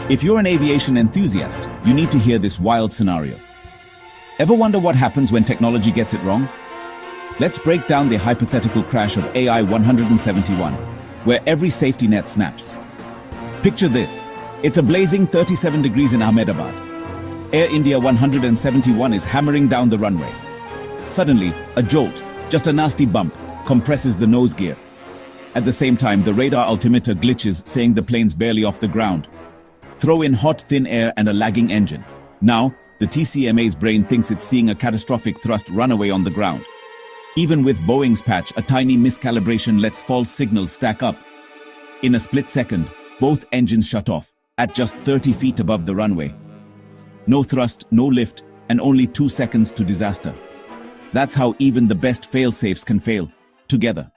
If you're an aviation enthusiast, you need to hear this wild scenario. Ever wonder what happens when technology gets it wrong? Let's break down the hypothetical crash of AI 171, where every safety net snaps. Picture this. It's a blazing 37 degrees in Ahmedabad. Air India 171 is hammering down the runway. Suddenly, a jolt, just a nasty bump, compresses the nose gear. At the same time, the radar altimeter glitches, saying the plane's barely off the ground. Throw in hot, thin air and a lagging engine. Now, the TCMA's brain thinks it's seeing a catastrophic thrust runaway on the ground. Even with Boeing's patch, a tiny miscalibration lets false signals stack up. In a split second, both engines shut off, at just 30 feet above the runway. No thrust, no lift, and only 2 seconds to disaster. That's how even the best fail-safes can fail, together.